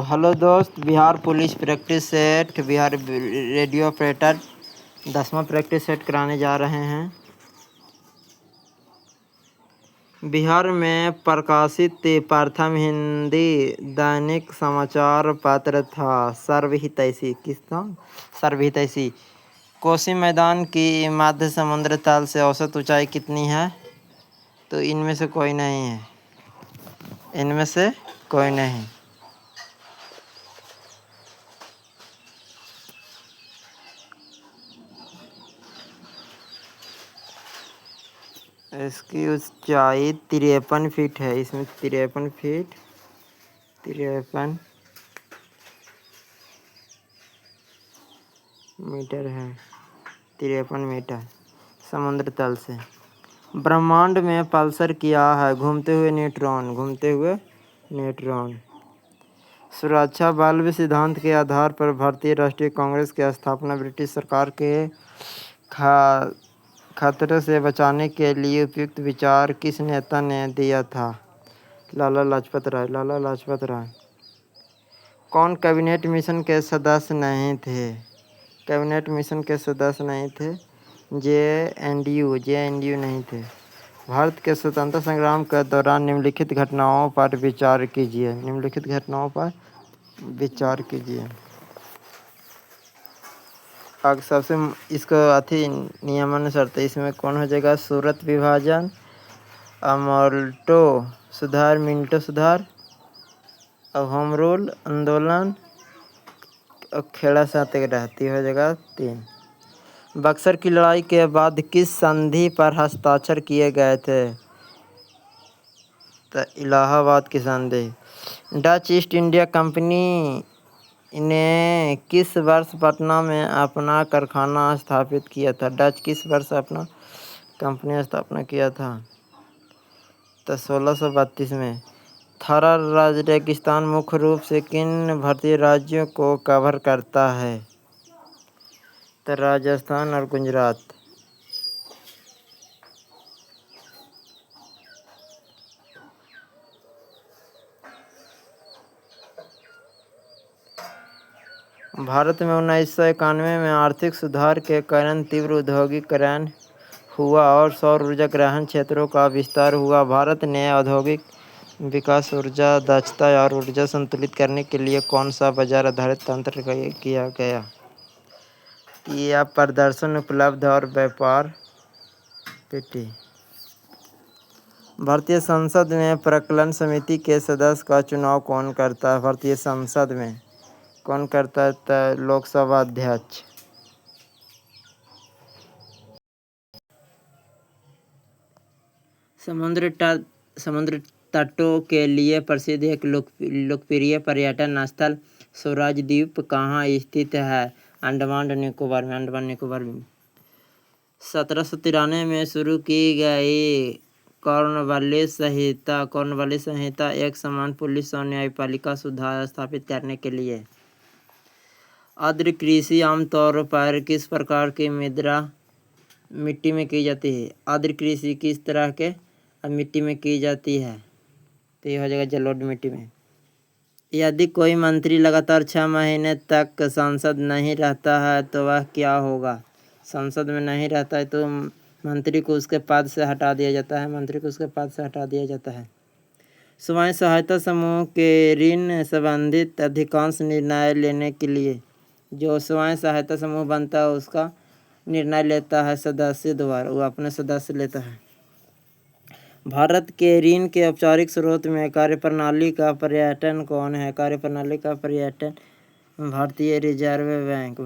Hello दोस्त, Bihar police practice set Bihar radio operator 10वां practice set कराने जा रहे हैं। बिहार में प्रकाशित प्रथम हिंदी दैनिक समाचार पत्र था सर्वहितैषी। किस था? सर्वहितैषी। कोसी मैदान की मध्य समुद्र तल से औसत ऊंचाई कितनी है? तो इनमें से कोई नहीं है। इनमें से कोई नहीं। इसकी ऊंचाई 53 फीट है। इसमें 53 मीटर है। 53 मीटर समुद्र तल से। ब्रह्मांड में पल्सर क्या है? घूमते हुए न्यूट्रॉन। सुरक्षा बल्ब सिद्धांत के आधार पर भारतीय राष्ट्रीय कांग्रेस की स्थापना ब्रिटिश सरकार के खतरे से बचाने के लिए उपयुक्त विचार किस नेता ने दिया था? लाला लाजपत राय। कौन कैबिनेट मिशन के सदस्य नहीं थे? जेएनयू नहीं थे। भारत के स्वतंत्रता संग्राम के दौरान निम्नलिखित घटनाओं पर विचार कीजिए। अब सबसे इसको नियमानुसार तो इसमें कौन हो जाएगा? सूरत विभाजन, अमोल्टो सुधार, मिंटो सुधार, और होम रूल आंदोलन और खेड़ा सत्याग्रह हो जाएगा 3। बक्सर की लड़ाई के बाद किस संधि पर हस्ताक्षर किए गए थे? तो इलाहाबाद की संधि। डच ईस्ट इंडिया कंपनी ने किस वर्ष पटना में अपना कारखाना स्थापित किया था? डच किस वर्ष अपना कंपनी स्थापना किया था? तो 1632 में। थारा रेगिस्तान मुख्य रूप से किन भारतीय राज्यों को कवर करता है? तो राजस्थान और गुजरात। भारत में 1991 में आर्थिक सुधार के कारण तीव्र औद्योगिकीकरण हुआ और सौर ऊर्जा ग्रहण क्षेत्रों का विस्तार हुआ। भारत ने औद्योगिक विकास, ऊर्जा दक्षता और ऊर्जा संतुलित करने के लिए कौन सा बाजार आधारित तंत्र किया गया? यह प्रदर्शन उपलब्ध और व्यापार पेटी। भारतीय संसद में प्रकलन समिति के सदस्य का चुनाव कौन करता है? भारतीय संसद में कौन करता है? तो लोकसभा अध्यक्ष। समुद्र तटों के लिए प्रसिद्ध एक लोकप्रिय पर्यटन स्थल स्वराज द्वीप कहाँ स्थित है? अंडमान निकोबार में। 1793 में शुरू की गई कॉर्नवालिस संहिता एक समान पुलिस और न्यायपालिका सुधार स्थापित करने के लिए। आर्द्र कृषि आमतौर पर किस प्रकार की मिट्टी में की जाती है? आर्द्र कृषि किस तरह के मिट्टी में की जाती है? तो यह हो जाएगा जलोढ़ मिट्टी में। यदि कोई मंत्री लगातार 6 महीने तक सांसद नहीं रहता है तो वह क्या होगा? संसद में नहीं रहता है तो मंत्री को उसके पद से हटा दिया जाता है। स्वयं सहायता समूह के ऋण संबंधित अधिकांश निर्णय लेने के लिए जो स्वयं सहायता समूह बनता है उसका निर्णय लेता है सदस्य द्वारा, वो अपने सदस्य लेता है। भारत के ऋण के औपचारिक स्रोत में कार्यप्रणाली का पर्यटन कौन है? कार्यप्रणाली का पर्यटन भारतीय रिजर्व बैंक।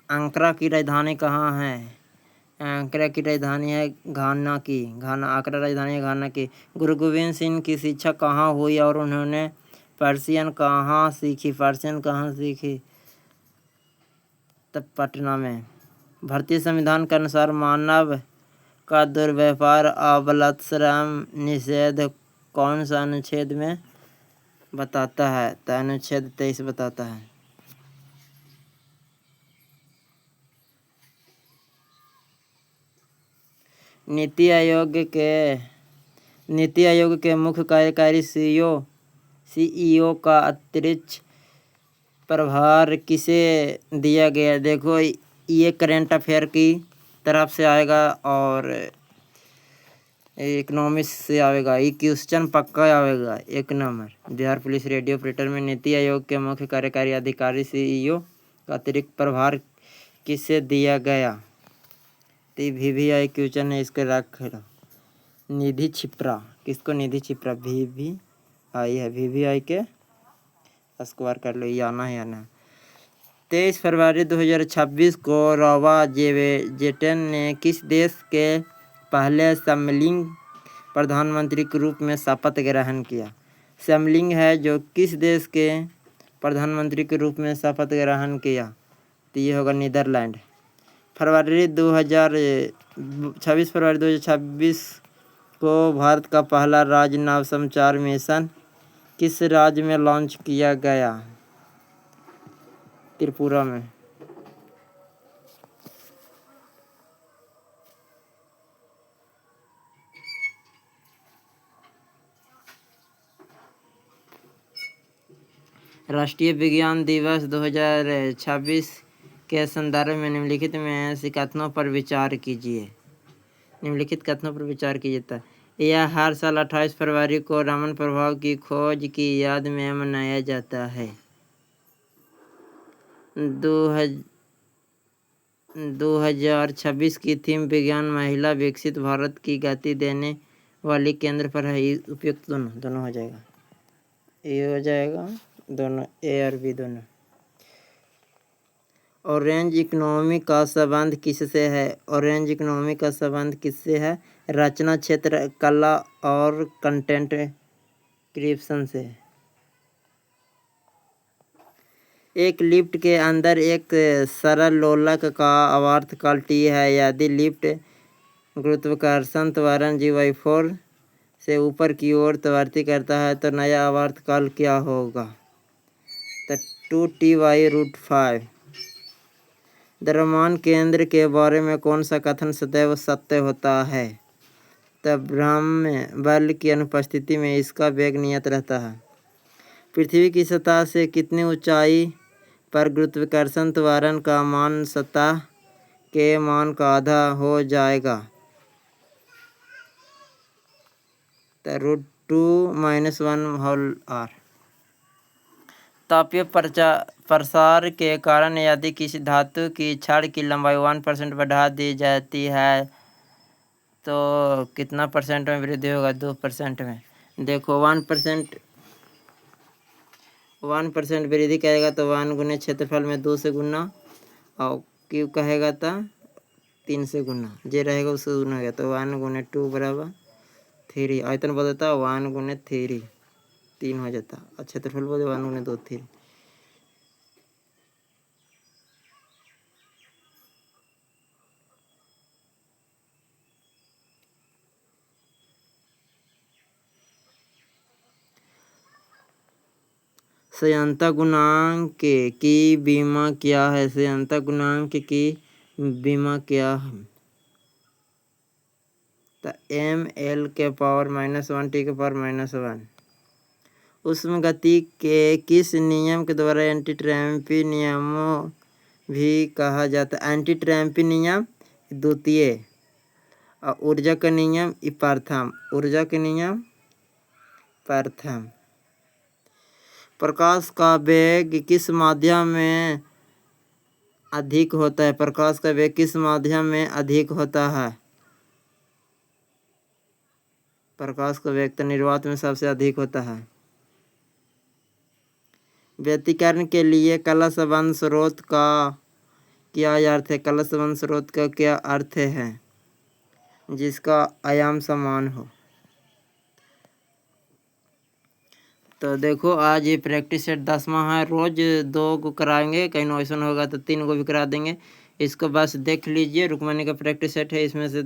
आंकरा की राजधानी कहाँ है? आंकरा की राजधानी है घाना की। गुरु गोविंद सिंह की शिक्षा कहाँ हुई और उन्होंने पर्शियन कहाँ सीखी? तब पटना में। भारतीय संविधान के अनुसार मानव का दुर्व्यवहार और बलात्कार निषेध कौन सा अनुच्छेद में बताता है? तो अनुच्छेद 23 बताता है। नीति आयोग के मुख्य कार्यकारी CEO CEO का अतिरिक्त प्रभार किसे दिया गया? देखो ये करंट अफेयर की तरफ से आएगा और इकोनॉमिक्स से आएगा। ये क्वेश्चन पक्का आएगा 1 number. Bihar police radio operator में नीति आयोग के मुख्य कार्यकारी अधिकारी CEO का अतिरिक्त प्रभार किसे दिया गया? तो VVI क्वेश्चन है, इसके रख लो। निधि छिप्रा। किसको? निधि छिप्रा। VVI है, VVI के स्क्वायर कर लो, ये आना है आना। 23 फरवरी 2026 को रोवा जेटन ने किस देश के पहले समलिंग प्रधानमंत्री के रूप में शपथ ग्रहण किया? समलिंग है जो किस देश के प्रधानमंत्री के रूप में शपथ ग्रहण किया? तो ये होगा नीदरलैंड। 26 फरवरी 2026 को भारत का पहला राजनाव संचार मिशन किस राज्य में लॉन्च किया गया? त्रिपुरा में। राष्ट्रीय विज्ञान दिवस 2026 के संदर्भ में निम्नलिखित में से कथनों पर विचार कीजिए। निम्नलिखित कथनों पर विचार कीजिए। यह हर साल 28 फरवरी को रमन प्रभाव की खोज की याद में मनाया जाता है। 2026 की थीम विज्ञान महिला विकसित भारत की गति देने वाली केंद्र पर है। उपयुक्त दोनों हो जाएगा, ये हो जाएगा दोनों, A और B दोनों। ऑरेंज इकोनॉमी का संबंध किससे है? ऑरेंज इकोनॉमी का संबंध किससे है? रचना क्षेत्र, कला और कंटेंट क्रिएशन से। एक लिफ्ट के अंदर एक सरल लोलक का आवर्तकाल T है। यदि लिफ्ट गुरुत्वाकर्षण त्वरण G/4 से ऊपर की ओर प्रवृत्ति करता है तो नया आवर्तकाल क्या होगा? तो 2T/√5। द्रव्यमान केंद्र के बारे में कौन सा कथन सदैव सत्य होता है? तो ब्रह्म बल की अनुपस्थिति में इसका वेग नियत रहता है। पृथ्वी की सतह से कितनी ऊंचाई पर गुरुत्वाकर्षण त्वरण का मान सतह के मान का आधा हो जाएगा? तो √2-1r। तापीय प्रसार के कारण यदि किसी धातु की छड़ की लंबाई 1% बढ़ा दी जाती है तो कितना % में वृद्धि होगा? 2% में। देखो 1% वृद्धि करेगा तो 1 गुने क्षेत्रफल में 2 से गुना, और क्यूब कहेगा तो 3 से गुना, जे रहेगा उससे गुना हो गया तो 1 गुने 2 बराबर 3। आयतन बदलता 1 गुने 3 हो जाता, और क्षेत्रफल बोले 1 गुने 2 3। संयंत्र गुणांक की बीमा क्या है? संयंत्र गुणांक की बीमा क्या है? तो ml के पावर -1 t के पावर -1। उष्म गति के किस नियम के द्वारा एंटी ट्रैम्पी नियमों भी कहा जाता है? एंटी ट्रैम्पी नियम द्वितीय, और ऊर्जा का नियम प्रथम। ऊर्जा के नियम प्रथम। प्रकाश का वेग किस माध्यम में अधिक होता है? प्रकाश का वेग किस माध्यम में अधिक होता है? प्रकाश का वेग तो निर्वात में सबसे अधिक होता है। व्यतिकरण के लिए कला संबंध स्रोत का क्या अर्थ है? कला संबंध स्रोत का क्या अर्थ है? जिसका आयाम समान हो। तो देखो आज ये प्रैक्टिस सेट 10वां है। रोज 2 को कराएंगे, कहीं नॉइसन होगा तो 3 को भी करा देंगे। इसको बस देख लीजिए। रुकमणी का प्रैक्टिस सेट है, इसमें से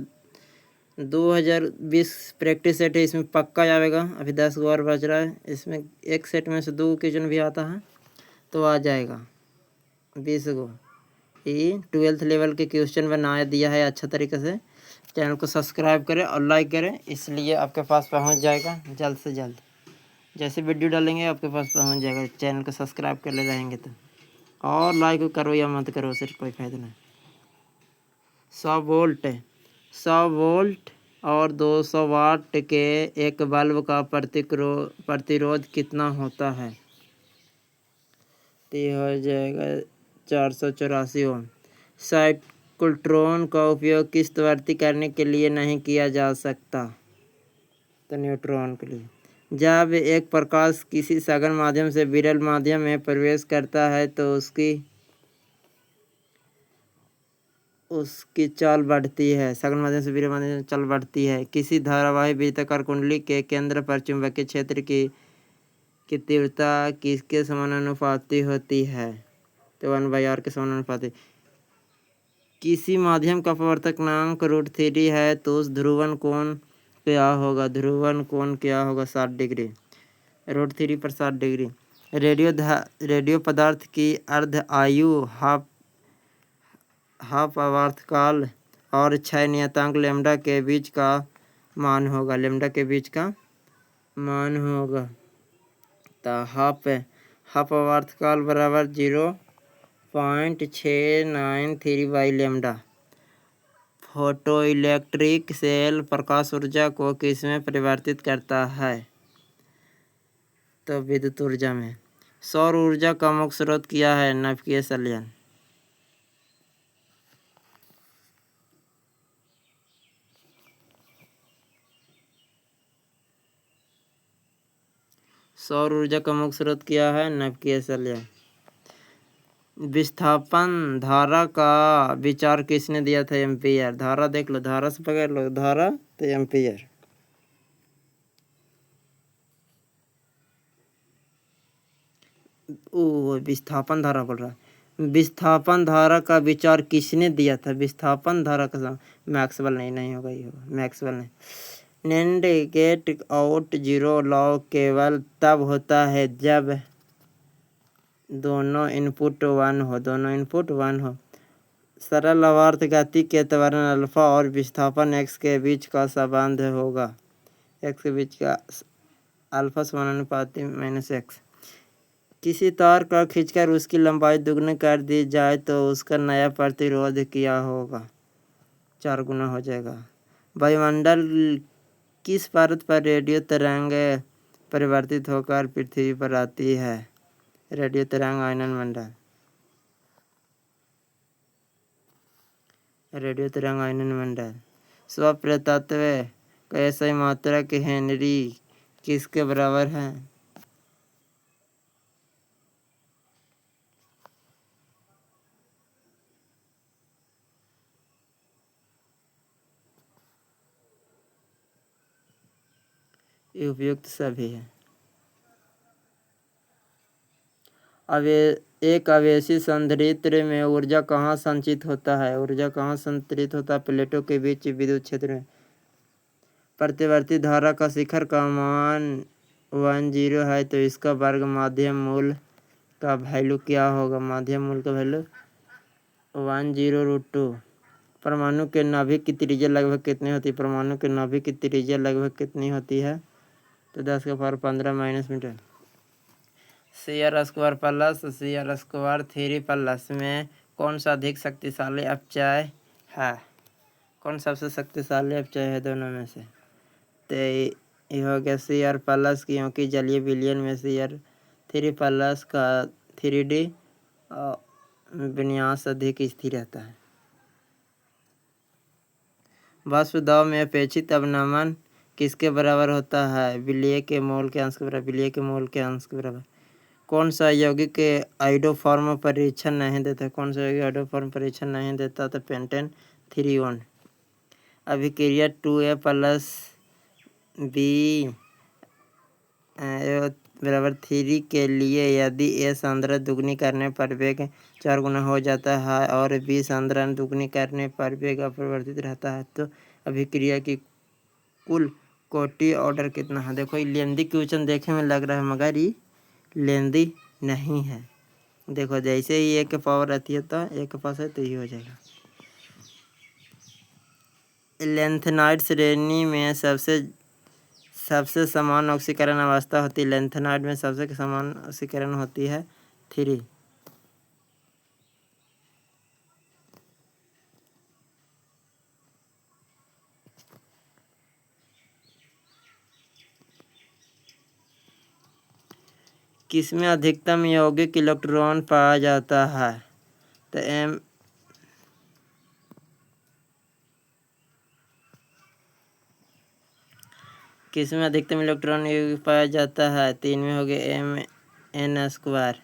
2020 प्रैक्टिस सेट है, इसमें पक्का आएगा। अभी 10 को और बच रहा है। इसमें एक सेट में से 2 क्वेश्चन भी आता है तो आ जाएगा 20 को। ये 12th लेवल के क्वेश्चन बनाया दिया है अच्छा तरीके से। चैनल को सब्सक्राइब करें और लाइक करें, इसलिए आपके पास पहुंच जाएगा जल्द से जल्द। जैसे वीडियो डालेंगे आपके पास पहुंच जाएगा। चैनल को सब्सक्राइब कर ले रहेंगे तो, और लाइक करो या मत करो, सिर्फ कोई फायदा नहीं। 100 वोल्ट और 200 वाट के एक बल्ब का प्रतिरोध कितना होता है? तो ये हो जाएगा 484 ओम। साइक्लोट्रॉन का उपयोग किस त्वरित करने के लिए नहीं किया जा सकता? तो न्यूट्रॉन के लिए। जब एक प्रकाश किसी सघन माध्यम से विरल माध्यम में प्रवेश करता है तो उसकी चाल बढ़ती है। सघन माध्यम से विरल माध्यम में चाल बढ़ती है। किसी धारावाही वृत्ताकार कुंडली के केंद्र पर चुंबकीय क्षेत्र की तीव्रता किसके समानुपाती होती है? तो 1/r के समानुपाती। किसी माध्यम का अपवर्तनांक √3 है तो उस ध्रुवन कोण क्या होगा? ध्रुवन कोण क्या होगा? 60 डिग्री। √3 पर 60 डिग्री। रेडियो पदार्थ की अर्ध आयु आवर्तकाल और क्षय नियतांक लैम्ब्डा के बीच का मान होगा। लैम्ब्डा के बीच का मान होगा तो हाफ आवर्तकाल बराबर 0.693 बाई लैम्ब्डा। फोटोइलेक्ट्रिक सेल प्रकाश ऊर्जा को किसमें परिवर्तित करता है? तो विद्युत ऊर्जा में। सौर ऊर्जा का मुख्य स्रोत क्या है? नाभिकीय संलयन। सौर ऊर्जा का मुख्य स्रोत क्या है? नाभिकीय संलयन। विस्थापन धारा का विचार किसने दिया था? एम्पियर। धारा देख लो, धारा से पकड़ लो, धारा तो एम्पियर। विस्थापन धारा बोल रहा है। विस्थापन धारा का विचार किसने दिया था? विस्थापन धारा का मैक्सवेल नहीं होगा, ये होगा मैक्सवेल नहीं। NAND get out zero law केवल तब होता है जब दोनों इनपुट 1 हो। सरल आवर्त गति के त्वरण अल्फा और विस्थापन x के बीच का संबंध होगा। x के बीच का अल्फा समानुपाती -x। किसी तार का खींचकर उसकी लंबाई दुगनी कर दी जाए तो उसका नया प्रतिरोध क्या होगा? 4 गुना हो जाएगा। वायुमंडल किस परत पर रेडियो तरंग परिवर्तित होकर पृथ्वी पर आती है? रेडियो तरंग आयनन मंडल। रेडियो तरंग आयनन मंडल। स्वप्रतत्व का SI मात्रक हेनरी किसके बराबर है? ये उपयुक्त सभी है। अब एक आवेशी संधारित्र में ऊर्जा कहाँ संचित होता है? ऊर्जा कहाँ संतरित होता है? प्लेटों के बीच विद्युत क्षेत्र में। प्रतिवर्ती धारा का शिखर का मान 10 है तो इसका वर्ग माध्यम मूल का वैल्यू क्या होगा? माध्यम मूल का वैल्यू 10√2। परमाणु के नाभिक की त्रिज्या लगभग कितनी होती है? परमाणु के नाभिक की त्रिज्या लगभग कितनी होती है? तो 10⁻15 metre. CR² plus CR² 3 plus में कौन सा अधिक शक्तिशाली अपचय है? कौन सबसे शक्तिशाली अपचय है दोनों में से? तो ये हो गया CR प्लस, क्योंकि जलीय विलयन में CR3 प्लस का 3D विन्यास अधिक स्थिर रहता है। वाष्प दाब में अपेक्षित अवनमन किसके बराबर होता है? विलय के मोल के अंश के बराबर। विलय के मोल के अंश के बराबर। कौन सा यौगिक आइडोफॉर्म परीक्षण नहीं देता? कौन सा यौगिक आइडोफॉर्म परीक्षण नहीं देता? तो पेंटेन 3 अभिक्रिया 2A प्लस B बराबर 3 के लिए यदि A सांद्रता दुगनी करने पर वेग 4 गुना हो जाता है और B सांद्रता दुगनी करने पर वेग अपरिवर्तित रहता है तो अभिक्रिया की कुल कोटि ऑर्डर कितना है? देखो ये लेंदी क्वेश्चन देखने में लग रहा है मगर ये लेंदी नहीं है। देखो जैसे ही एक पावर रहती है तो एक के पास है तो ये हो जाएगा। लेंथेनाइड श्रेणी में सबसे सबसे समान ऑक्सीकरण अवस्था होती है लैंथेनाइड में सबसे समान ऑक्सीकरण होती है 3। किसमें अधिकतम यौगिक इलेक्ट्रॉन पाया जाता है? तो किसमें अधिकतम इलेक्ट्रॉन यौगिक पाया जाता है? 3 में हो गया Mn²।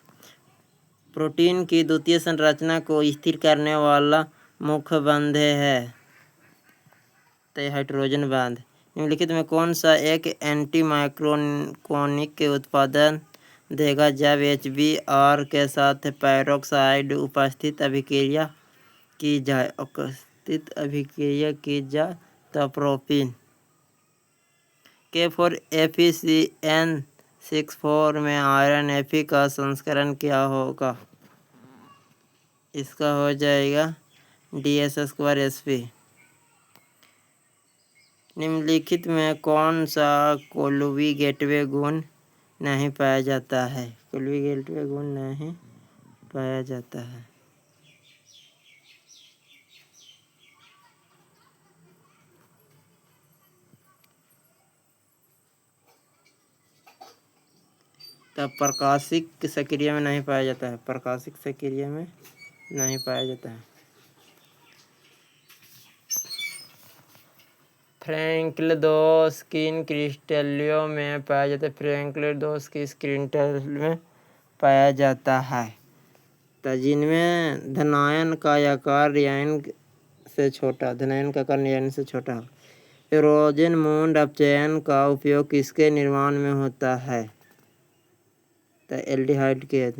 प्रोटीन की द्वितीय संरचना को स्थिर करने वाला मुख्य बंध है तो हाइड्रोजन बांध। निम्नलिखित में कौन सा एक एंटी माइक्रोनिक के उत्पादन देगा जब HBr के साथ पेरोक्साइड उपस्थित अभिक्रिया की जाए तो प्रोपीन K4FeCN64 में आयरन Fe का संस्करण क्या होगा? इसका हो जाएगा DS2Sp। निम्नलिखित में कौन सा कोल्वी गेटवे गुण नहीं पाया जाता है? कोल्वी गेटवे गुण नहीं पाया जाता है। तब प्रकाशिक सक्रिय में नहीं पाया जाता है। प्रकाशिक सक्रिय में नहीं पाया जाता है। फ्रैंकल दोष किन क्रिस्टलों में पाया जाता है? फ्रैंकल दोष किस क्रिस्टल में पाया जाता है? तो जिनमें धनायन का आकार ऋणायन से छोटा हो। रोजेनमुंड अपचयन का उपयोग किसके निर्माण में होता है? तो एल्डिहाइड के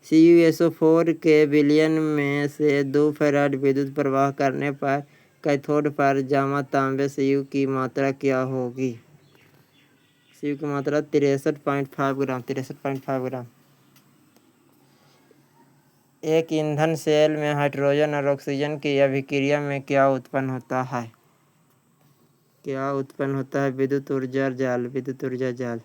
CuSO4 के विलयन में से 2 फैराड विद्युत प्रवाह करने पर कैथोड पर जमा तांबे Cu की मात्रा क्या होगी? Cu की मात्रा 63.5 ग्राम। एक ईंधन सेल में हाइड्रोजन और ऑक्सीजन की अभिक्रिया में क्या उत्पन्न होता है? विद्युत ऊर्जा जाल।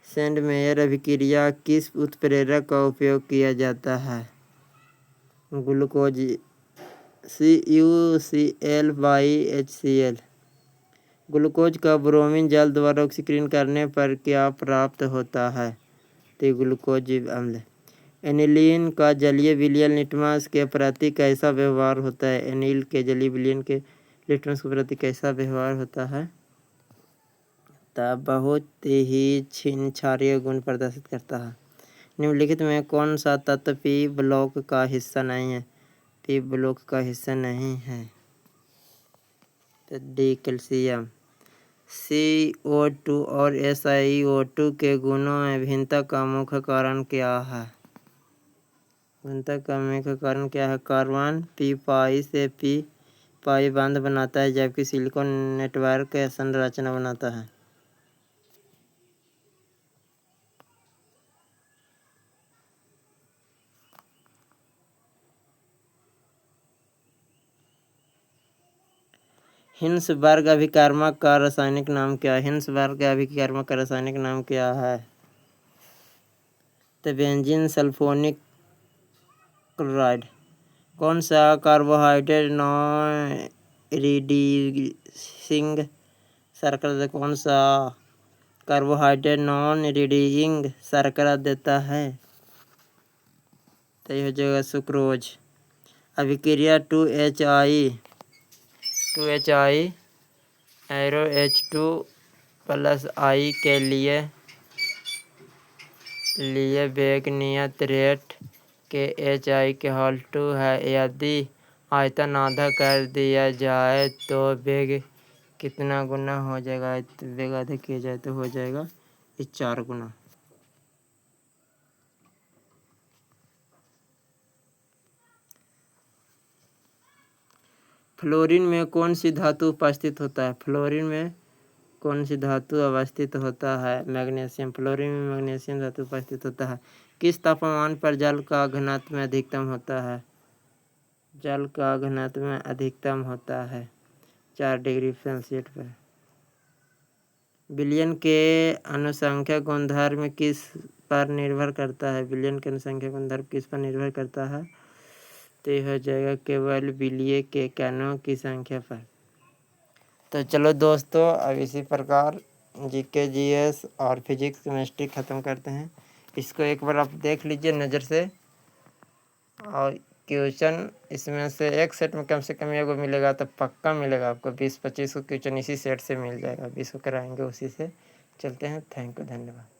सेंडमेयर अभिक्रिया किस उत्प्रेरक का उपयोग किया जाता है? Glucose CuCl/HCl। ग्लूकोज का ब्रोमीन जल द्वारा ऑक्सीकरण करने पर क्या प्राप्त होता है? तो ग्लूकोज अम्ल। एनिलीन का जलीय विलयन लिटमस के प्रति कैसा व्यवहार होता है? एनिल के जलीय विलयन के लिटमस के प्रति कैसा व्यवहार होता है? तब बहुत ही क्षारीय गुण प्रदर्शित करता है। निम्नलिखित में कौन सा तत्व पी ब्लॉक का हिस्सा नहीं है? पी ब्लॉक का हिस्सा नहीं है तो डी कैल्शियम। CO2 और SiO2 के गुणों में भिन्नता का मुख्य कारण क्या है? कार्बन P पाई से P पाई बंध बनाता है जबकि सिलिकॉन नेटवर्क संरचना बनाता है। हिंसबर्ग अभिकर्मक का रासायनिक नाम क्या है? हिंसबर्ग अभिकर्मक का रासायनिक नाम क्या है? तो बेंजीन सल्फोनिक क्लोराइड। कौन सा कार्बोहाइड्रेट नॉन रिड्यूसिंग शर्करा देता है? तो यह हो जाएगा सुक्रोज। अभिक्रिया 2HI एरो H2+I के लिए वेग नियत रेट के HI2 है। यदि आयतन आधा कर दिया जाए तो वेग कितना गुना हो जाएगा? वेग आधा किया जाए तो हो जाएगा 4 गुना। फ्लोरीन में कौन सी धातु उपस्थित होता है? फ्लोरीन में कौन सी धातु अवस्थित होता है? मैग्नीशियम। फ्लोरीन में मैग्नीशियम धातु उपस्थित होता है। किस तापमान पर जल का घनत्व अधिकतम होता है? जल का घनत्व अधिकतम होता है 4 डिग्री सेल्सियस पर। बिलियन के अनुसंख्या गुणधर्म किस पर निर्भर करता है? बिलियन के अनुसंख्या गुणधर्म किस पर निर्भर करता है? तो यह हो जाएगा केवल बिलियन के कणों की संख्या पर। तो चलो दोस्तों, अब इसी प्रकार जीके, जीएस और फिजिक्स, केमिस्ट्री ख़त्म करते हैं। इसको एक बार आप देख लीजिए नज़र से, और क्वेश्चन इसमें से एक सेट में कम से कम एगो मिलेगा तो पक्का मिलेगा आपको। 20-25 को क्वेश्चन इसी सेट से मिल जाएगा। 20 को कराएंगे उसी से। चलते हैं। थैंक यू, धन्यवाद।